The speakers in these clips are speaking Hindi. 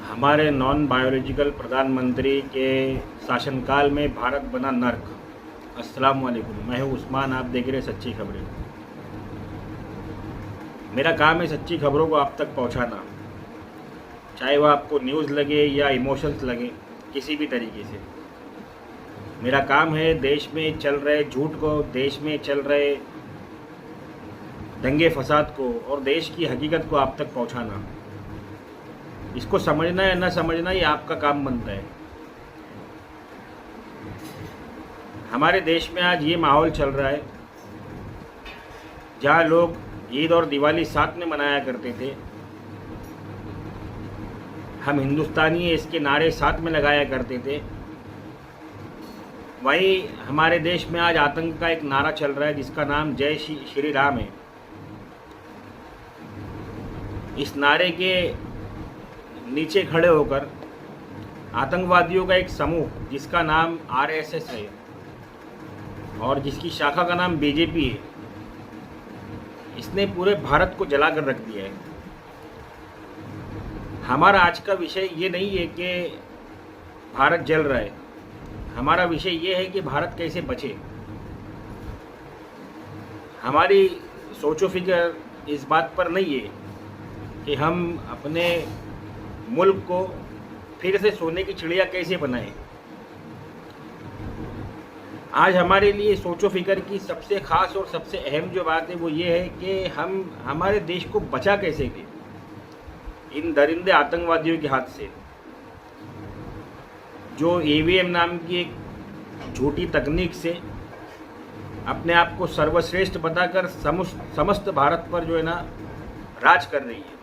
हमारे नॉन बायोलॉजिकल प्रधानमंत्री के शासनकाल में भारत बना नर्क। अस्सलाम वालेकुम, मैं हूँ उस्मान, आप देख रहे सच्ची खबरें। मेरा काम है सच्ची खबरों को आप तक पहुँचाना, चाहे वह आपको न्यूज़ लगे या इमोशंस लगे, किसी भी तरीके से। मेरा काम है देश में चल रहे झूठ को, देश में चल रहे दंगे फसाद को और देश की हकीकत को आप तक पहुँचाना। इसको समझना या न समझना ये आपका काम बनता है। हमारे देश में आज ये माहौल चल रहा है जहाँ लोग ईद और दिवाली साथ में मनाया करते थे, हम हिंदुस्तानी हैं इसके नारे साथ में लगाया करते थे। वहीं हमारे देश में आज आतंक का एक नारा चल रहा है जिसका नाम जय श्री राम है। इस नारे के नीचे खड़े होकर आतंकवादियों का एक समूह जिसका नाम आरएसएस है और जिसकी शाखा का नाम बीजेपी है, इसने पूरे भारत को जला कर रख दिया है। हमारा आज का विषय ये नहीं है कि भारत जल रहा है, हमारा विषय ये है कि भारत कैसे बचे। हमारी सोचो फिक्र इस बात पर नहीं है कि हम अपने मुल्क को फिर से सोने की चिड़िया कैसे बनाएं। आज हमारे लिए सोचो फिक्र की सबसे ख़ास और सबसे अहम जो बात है वो ये है कि हम हमारे देश को बचा कैसे दें इन दरिंदे आतंकवादियों के हाथ से, जो ईवीएम नाम की एक झूठी तकनीक से अपने आप को सर्वश्रेष्ठ बताकर समस्त भारत पर जो है ना राज कर रही है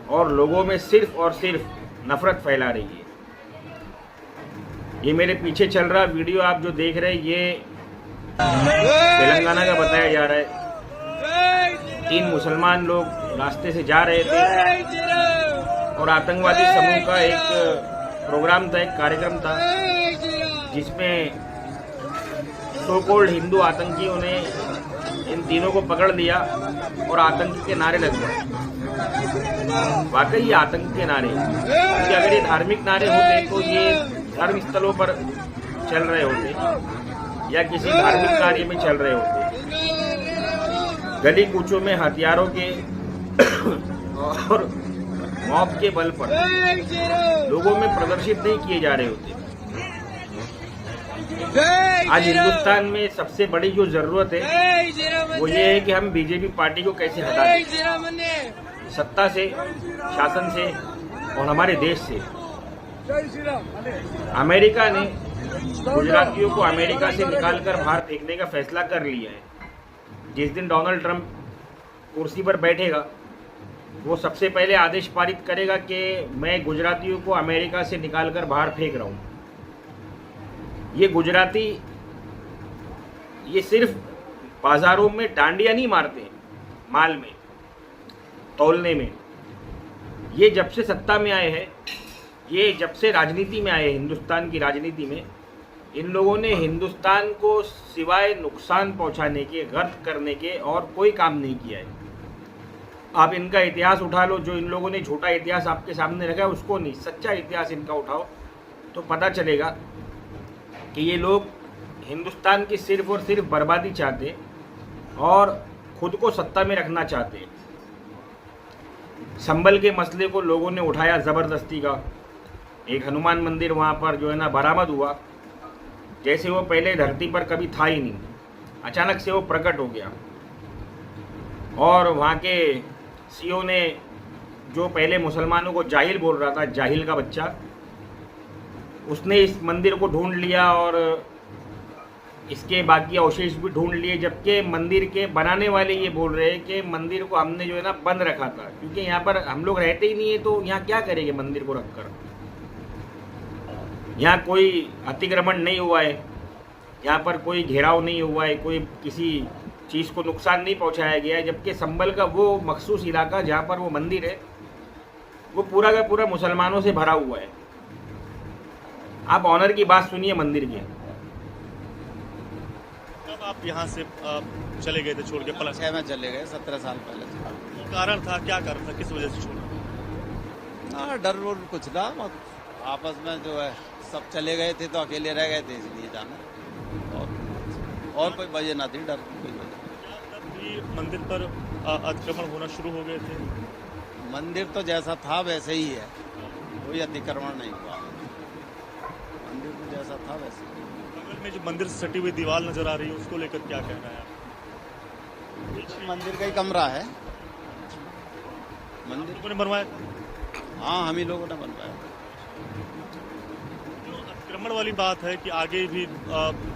और लोगों में सिर्फ और सिर्फ नफरत फैला रही है। ये मेरे पीछे चल रहा वीडियो आप जो देख रहे हैं ये तेलंगाना का बताया जा रहा है। 3 मुसलमान लोग रास्ते से जा रहे थे और आतंकवादी समूह का एक प्रोग्राम था, एक कार्यक्रम था जिसमें सो कॉल्ड हिंदू आतंकियों ने इन तीनों को पकड़ लिया और आतंकी के नारे लगवाए। वाकई ये आतंक के नारे, क्योंकि अगर ये धार्मिक नारे होते तो ये धर्म स्थलों पर चल रहे होते या किसी धार्मिक कार्य में चल रहे होते। गली कूचों में हथियारों के और मॉब के बल पर लोगों में प्रदर्शित नहीं किए जा रहे होते। आज हिंदुस्तान में सबसे बड़ी जो जरूरत है वो ये है कि हम बीजेपी पार्टी को कैसे हटा दें सत्ता से, शासन से और हमारे देश से। अमेरिका ने गुजरातियों को अमेरिका से निकालकर बाहर फेंकने का फैसला कर लिया है। जिस दिन डोनाल्ड ट्रंप कुर्सी पर बैठेगा वो सबसे पहले आदेश पारित करेगा कि मैं गुजरातियों को अमेरिका से निकालकर बाहर फेंक रहा हूँ। ये गुजराती ये सिर्फ बाजारों में डांडिया नहीं मारते माल में तौलने में। ये जब से सत्ता में आए हैं, ये जब से राजनीति में आए, हिंदुस्तान की राजनीति में, इन लोगों ने हिंदुस्तान को सिवाय नुकसान पहुंचाने के, गर्द करने के और कोई काम नहीं किया है। आप इनका इतिहास उठा लो, जो इन लोगों ने झूठा इतिहास आपके सामने रखा है उसको नहीं, सच्चा इतिहास इनका उठाओ तो पता चलेगा कि ये लोग हिंदुस्तान की सिर्फ और सिर्फ बर्बादी चाहते और खुद को सत्ता में रखना चाहते। संभल के मसले को लोगों ने उठाया ज़बरदस्ती का। एक हनुमान मंदिर वहाँ पर जो है ना बरामद हुआ, जैसे वो पहले धरती पर कभी था ही नहीं, अचानक से वो प्रकट हो गया। और वहाँ के सीओ ने जो पहले मुसलमानों को जाहिल बोल रहा था, जाहिल का बच्चा, उसने इस मंदिर को ढूंढ लिया और इसके बाकी अवशेष भी ढूंढ लिए, जबकि मंदिर के बनाने वाले ये बोल रहे हैं कि मंदिर को हमने जो है ना बंद रखा था, क्योंकि यहाँ पर हम लोग रहते ही नहीं है तो यहाँ क्या करेंगे मंदिर को रखकर। यहाँ कोई अतिक्रमण नहीं हुआ है, यहाँ पर कोई घेराव नहीं हुआ है, कोई किसी चीज़ को नुकसान नहीं पहुँचाया गया है, जबकि संभल का वो मखसूस इलाका जहाँ पर वो मंदिर है वो पूरा का पूरा मुसलमानों से भरा हुआ है। आप ऑनर की बात सुनिए मंदिर की। कब आप यहाँ से चले गए थे छोड़ के पलट? में चले गए 17 साल पहले। कारण था, क्या कारण था, किस वजह से छोड़ा? हाँ, डर वोर कुछ ना, आपस में जो है सब चले गए थे तो अकेले रह गए थे, इसलिए जाना। और कोई वजह ना थी, डर की कोई वजह। ये मंदिर पर अतिक्रमण होना शुरू हो गए थे। मंदिर तो जैसा था वैसे ही है, कोई अतिक्रमण नहीं हुआ। मंदिर तो जैसा था वैसे ही। बगल में जो मंदिर से सटी हुई दीवार नजर आ रही है, उसको लेकर क्या कहना है तो मंदिर का ही कमरा है, मंदिर लोगों ने बनवाया? हाँ, हम ही लोगों ने बनवाया। जो अतिक्रमण वाली बात है कि आगे भी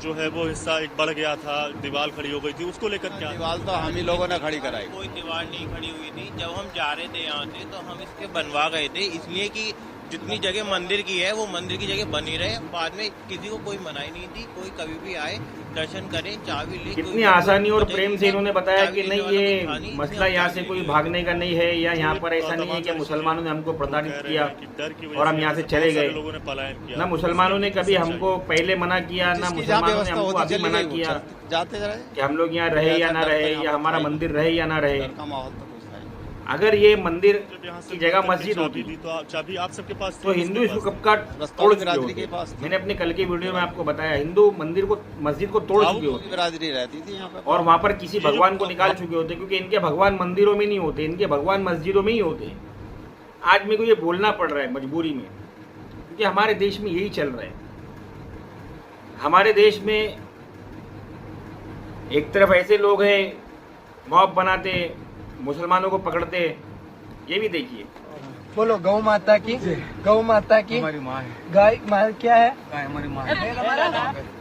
जो है वो हिस्सा एक बढ़ गया था, दीवार खड़ी हो गई थी, उसको लेकर क्या? दीवार तो हम ही लोगों ने खड़ी कराई। कोई दीवार नहीं खड़ी हुई थी। जब हम जा रहे थे यहाँ से तो हम इसके बनवा गए थे, इसलिए कि जितनी जगह मंदिर की है वो मंदिर की जगह बनी रहे। बाद में किसी को कोई मनाही नहीं थी, कोई कभी भी आए दर्शन करे, चाबी ले। कितनी आसानी और प्रेम से इन्होंने बताया कि नहीं, ये मसला यहाँ से कोई भागने का नहीं है, या यहाँ पर ऐसा नहीं है कि मुसलमानों ने हमको प्रताड़ित किया और हम यहाँ से चले गए। लोगों ने पलायन किया। ना मुसलमानों ने कभी हमको पहले मना किया, ना मुसलमानों ने हमको अभी मना किया जाते रहे कि हम लोग यहाँ रहे या ना रहे, या हमारा मंदिर रहे या ना रहे। डर का माहौल तो कुछ है। अगर ये मंदिर जब यहाँ से की जगह मस्जिद होती थी तो चाबी आप सबके पास थी, तो हिंदू इसको कब का रस्तौल तोड़ चुके बिरादरी के होते। पास थी। मैंने अपने कल की वीडियो में आपको बताया, हिंदू मंदिर को, मस्जिद को तोड़ चुके होते बिरादरी रहती थी यहाँ पे, और वहां पर किसी भगवान को निकाल चुके होते, क्योंकि इनके भगवान मंदिरों में नहीं होते, इनके भगवान मस्जिदों में ही होते। आज मेरे को ये बोलना पड़ रहा है मजबूरी में, क्योंकि हमारे देश में यही चल रहा है। हमारे देश में एक तरफ ऐसे लोग हैं मॉब बनाते, मुसलमानों को पकड़ते, ये भी देखिए। बोलो गौ माता की, गौ माता की। हमारी माँ है। गाय माँ क्या है? गाय हमारी माँ है।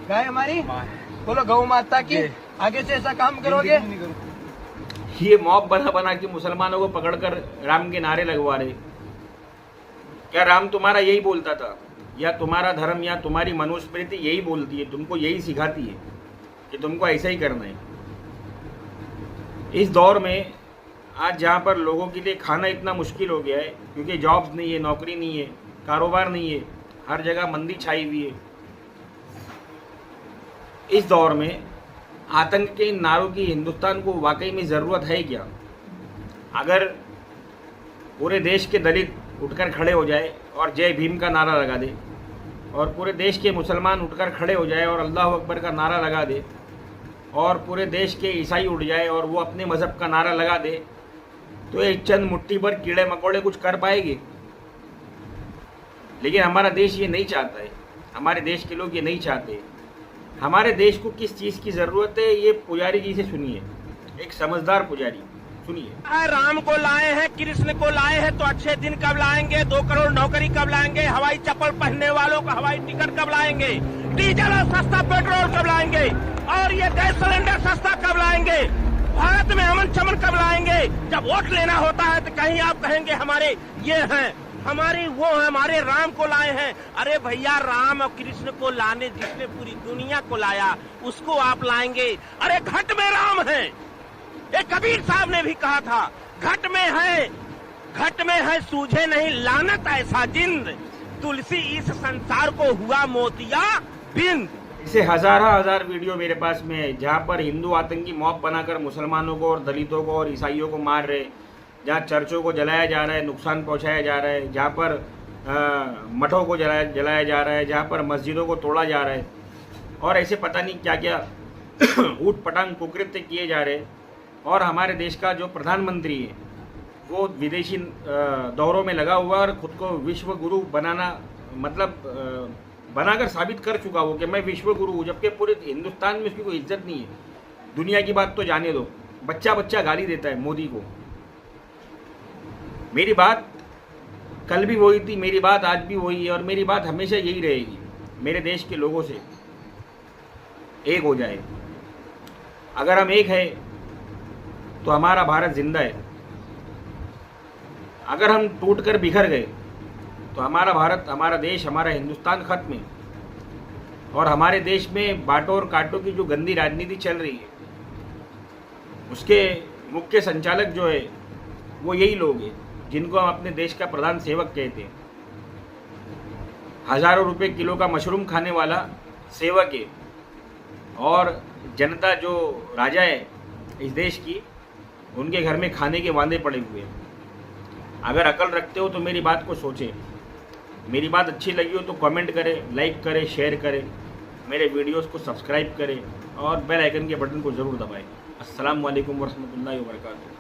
गाय हमारी। माँ है। बोलो गौ माता की। आगे से ऐसा काम करोगे? नहीं करूँ। ये मॉब बना बना के मुसलमानों को पकड़कर राम के नारे लगवा रहे। क्या राम तुम्हारा यही बोलता था, या तुम्हारा धर्म या तुम्हारी मनुस्मृति यही बोलती है, तुमको यही सिखाती है कि तुमको ऐसा ही करना है? इस दौर में आज जहाँ पर लोगों के लिए खाना इतना मुश्किल हो गया है, क्योंकि जॉब्स नहीं है, नौकरी नहीं है, कारोबार नहीं है, हर जगह मंदी छाई हुई है। इस दौर में आतंक के इन नारों की हिंदुस्तान को वाकई में ज़रूरत है क्या? अगर पूरे देश के दलित उठकर खड़े हो जाए और जय भीम का नारा लगा दे, और पूरे देश के मुसलमान उठकर खड़े हो जाए और अल्लाह अकबर का नारा लगा दे, और पूरे देश के ईसाई उठ जाए और वो अपने मज़हब का नारा लगा दे, तो एक चंद मुट्ठी भर कीड़े मकोड़े कुछ कर पाएंगे? लेकिन हमारा देश ये नहीं चाहता है, हमारे देश के लोग ये नहीं चाहते। हमारे देश को किस चीज़ की ज़रूरत है, ये पुजारी जी से सुनिए, एक समझदार पुजारी, सुनिए। राम को लाए हैं, कृष्ण को लाए हैं, तो अच्छे दिन कब लाएंगे? 2 करोड़ नौकरी कब लाएंगे? हवाई चप्पल पहनने वालों को हवाई टिकट कब लाएंगे? डीजल और सस्ता पेट्रोल कब लाएंगे? और ये गैस सिलेंडर सस्ता कब लाएंगे? भारत में अमन चमन कब लाएंगे? जब वोट लेना होता है तो कहीं आप कहेंगे हमारे ये हैं, हमारी वो है, हमारे राम को लाए हैं। अरे भैया, राम और कृष्ण को लाने जिसने पूरी दुनिया को लाया, उसको आप लाएंगे? अरे घट में राम है, ये कबीर साहब ने भी कहा था, घट में है सूझे नहीं लानत ऐसा जिंद, तुलसी इस संसार को हुआ मोतिया बिंद। इसे हजार वीडियो मेरे पास में है, जहाँ पर हिंदू आतंकी मॉब बनाकर मुसलमानों को और दलितों को और ईसाइयों को मार रहे, जहाँ चर्चों को जलाया जा रहा है, नुकसान पहुँचाया जा रहा है, जहाँ पर मठों को जलाया जा रहा है, जहाँ पर मस्जिदों को तोड़ा जा रहा है, और ऐसे पता नहीं क्या क्या ऊट पटांग कुकृत्य किए जा रहे। और हमारे देश का जो प्रधानमंत्री है वो विदेशी दौरों में लगा हुआ और खुद को विश्व गुरु बनाना, मतलब बनाकर साबित कर चुका हो कि मैं विश्व गुरु हूँ, जबकि पूरे हिंदुस्तान में उसकी कोई इज्जत नहीं है। दुनिया की बात तो जाने दो, बच्चा बच्चा गाली देता है मोदी को। मेरी बात कल भी वही थी, मेरी बात आज भी वही है, और मेरी बात हमेशा यही रहेगी। मेरे देश के लोगों से एक हो जाए। अगर हम एक हैं तो हमारा भारत जिंदा है। अगर हम टूट कर बिखर गए तो हमारा भारत, हमारा देश, हमारा हिंदुस्तान खत्म है। और हमारे देश में बांटो और काटो की जो गंदी राजनीति चल रही है, उसके मुख्य संचालक जो है वो यही लोग हैं जिनको हम अपने देश का प्रधान सेवक कहते हैं। हज़ारों रुपए किलो का मशरूम खाने वाला सेवक है, और जनता जो राजा है इस देश की, उनके घर में खाने के वांदे पड़े हुए हैं। अगर अकल रखते हो तो मेरी बात को सोचें। मेरी बात अच्छी लगी हो तो कमेंट करें, लाइक करें, शेयर करें, मेरे वीडियोस को सब्सक्राइब करें और बेल आइकन के बटन को ज़रूर दबाएं। अस्सलाम वालेकुम वरहमतुल्लाहि वबरकातुहू।